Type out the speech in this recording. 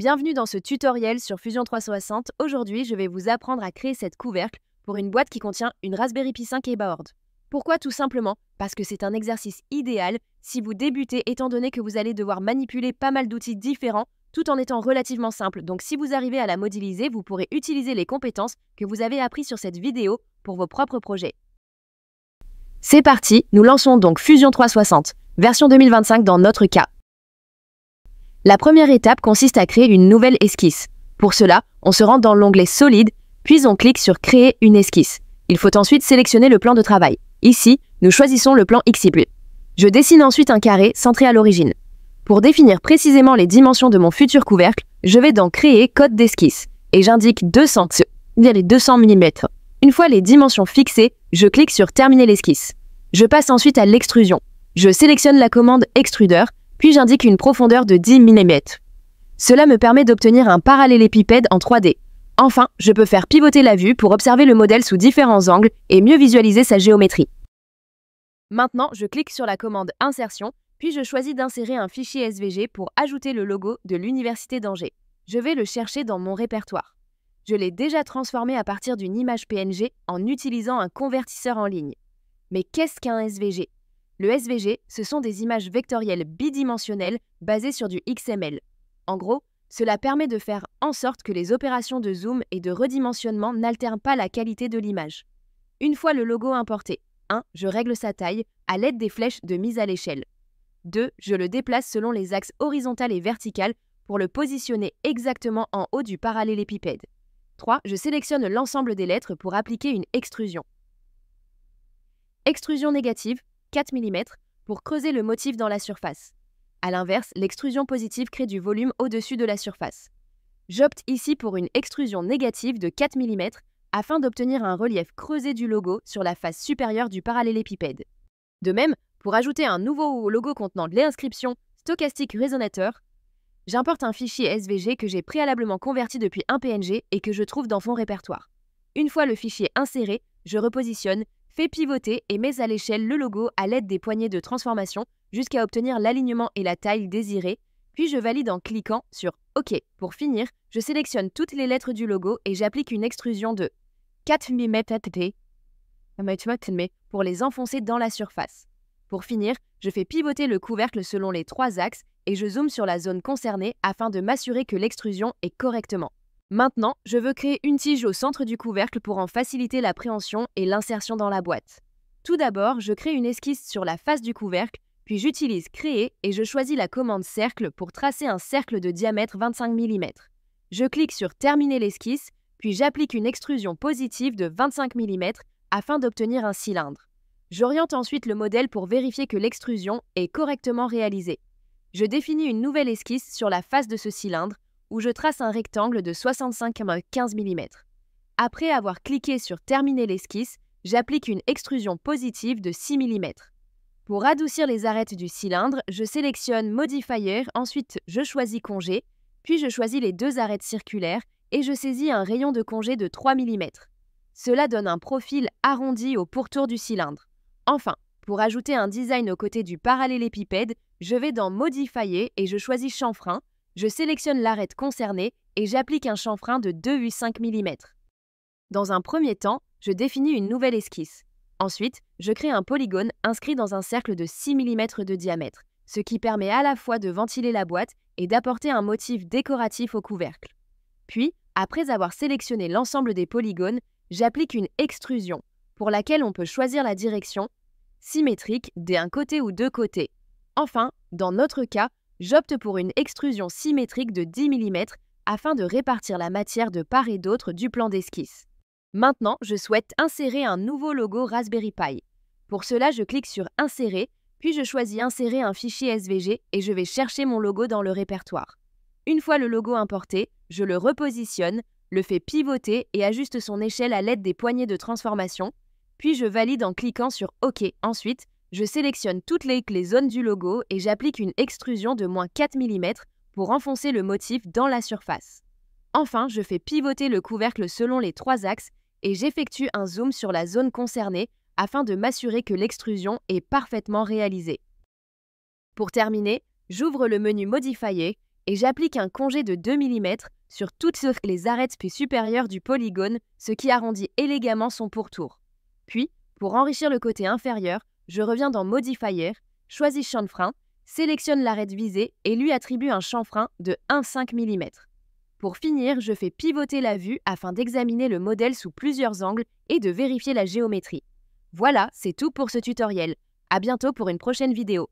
Bienvenue dans ce tutoriel sur Fusion 360. Aujourd'hui, je vais vous apprendre à créer cette couvercle pour une boîte qui contient une Raspberry Pi 5 et board. Pourquoi? Tout simplement parce que c'est un exercice idéal si vous débutez, étant donné que vous allez devoir manipuler pas mal d'outils différents tout en étant relativement simple. Donc si vous arrivez à la modéliser, vous pourrez utiliser les compétences que vous avez apprises sur cette vidéo pour vos propres projets. C'est parti, nous lançons donc Fusion 360, version 2025 dans notre cas. La première étape consiste à créer une nouvelle esquisse. Pour cela, on se rend dans l'onglet Solide, puis on clique sur Créer une esquisse. Il faut ensuite sélectionner le plan de travail. Ici, nous choisissons le plan XY. Je dessine ensuite un carré centré à l'origine. Pour définir précisément les dimensions de mon futur couvercle, je vais dans Créer code d'esquisse et j'indique 200 mm. Une fois les dimensions fixées, je clique sur Terminer l'esquisse. Je passe ensuite à l'extrusion. Je sélectionne la commande Extrudeur, puis j'indique une profondeur de 10 mm. Cela me permet d'obtenir un parallélépipède en 3D. Enfin, je peux faire pivoter la vue pour observer le modèle sous différents angles et mieux visualiser sa géométrie. Maintenant, je clique sur la commande Insertion, puis je choisis d'insérer un fichier SVG pour ajouter le logo de l'Université d'Angers. Je vais le chercher dans mon répertoire. Je l'ai déjà transformé à partir d'une image PNG en utilisant un convertisseur en ligne. Mais qu'est-ce qu'un SVG ? Le SVG, ce sont des images vectorielles bidimensionnelles basées sur du XML. En gros, cela permet de faire en sorte que les opérations de zoom et de redimensionnement n'altèrent pas la qualité de l'image. Une fois le logo importé, 1. Je règle sa taille à l'aide des flèches de mise à l'échelle. 2. Je le déplace selon les axes horizontal et vertical pour le positionner exactement en haut du parallélépipède. 3. Je sélectionne l'ensemble des lettres pour appliquer une extrusion. Extrusion négative, 4 mm, pour creuser le motif dans la surface. A l'inverse, l'extrusion positive crée du volume au-dessus de la surface. J'opte ici pour une extrusion négative de 4 mm afin d'obtenir un relief creusé du logo sur la face supérieure du parallélépipède. De même, pour ajouter un nouveau logo contenant l'inscription Stochastic Resonator, j'importe un fichier SVG que j'ai préalablement converti depuis un PNG et que je trouve dans mon répertoire. Une fois le fichier inséré, je repositionne, fais pivoter et mets à l'échelle le logo à l'aide des poignées de transformation jusqu'à obtenir l'alignement et la taille désirée, puis je valide en cliquant sur OK. Pour finir, je sélectionne toutes les lettres du logo et j'applique une extrusion de 4 mm pour les enfoncer dans la surface. Pour finir, je fais pivoter le couvercle selon les 3 axes et je zoome sur la zone concernée afin de m'assurer que l'extrusion est correctement. Maintenant, je veux créer une tige au centre du couvercle pour en faciliter l'appréhension et l'insertion dans la boîte. Tout d'abord, je crée une esquisse sur la face du couvercle, puis j'utilise Créer et je choisis la commande Cercle pour tracer un cercle de diamètre 25 mm. Je clique sur Terminer l'esquisse, puis j'applique une extrusion positive de 25 mm afin d'obtenir un cylindre. J'oriente ensuite le modèle pour vérifier que l'extrusion est correctement réalisée. Je définis une nouvelle esquisse sur la face de ce cylindre, où je trace un rectangle de 65,15 mm. Après avoir cliqué sur Terminer l'esquisse, j'applique une extrusion positive de 6 mm. Pour adoucir les arêtes du cylindre, je sélectionne Modifier, ensuite je choisis Congé, puis je choisis les 2 arêtes circulaires et je saisis un rayon de congé de 3 mm. Cela donne un profil arrondi au pourtour du cylindre. Enfin, pour ajouter un design aux côtés du parallélépipède, je vais dans Modifier et je choisis Chanfrein. Je sélectionne l'arête concernée et j'applique un chanfrein de 2,5 mm. Dans un premier temps, je définis une nouvelle esquisse. Ensuite, je crée un polygone inscrit dans un cercle de 6 mm de diamètre, ce qui permet à la fois de ventiler la boîte et d'apporter un motif décoratif au couvercle. Puis, après avoir sélectionné l'ensemble des polygones, j'applique une extrusion, pour laquelle on peut choisir la direction symétrique d'un côté ou deux côtés. Enfin, dans notre cas, j'opte pour une extrusion symétrique de 10 mm afin de répartir la matière de part et d'autre du plan d'esquisse. Maintenant, je souhaite insérer un nouveau logo Raspberry Pi. Pour cela, je clique sur Insérer, puis je choisis Insérer un fichier SVG et je vais chercher mon logo dans le répertoire. Une fois le logo importé, je le repositionne, le fais pivoter et ajuste son échelle à l'aide des poignées de transformation, puis je valide en cliquant sur OK. Ensuite, je sélectionne toutes les zones du logo et j'applique une extrusion de -4 mm pour enfoncer le motif dans la surface. Enfin, je fais pivoter le couvercle selon les 3 axes et j'effectue un zoom sur la zone concernée afin de m'assurer que l'extrusion est parfaitement réalisée. Pour terminer, j'ouvre le menu Modifier et j'applique un congé de 2 mm sur toutes sauf les arêtes supérieures du polygone, ce qui arrondit élégamment son pourtour. Puis, pour enrichir le côté inférieur, je reviens dans Modifier, choisis chanfrein, sélectionne l'arête visée et lui attribue un chanfrein de 1,5 mm. Pour finir, je fais pivoter la vue afin d'examiner le modèle sous plusieurs angles et de vérifier la géométrie. Voilà, c'est tout pour ce tutoriel. À bientôt pour une prochaine vidéo.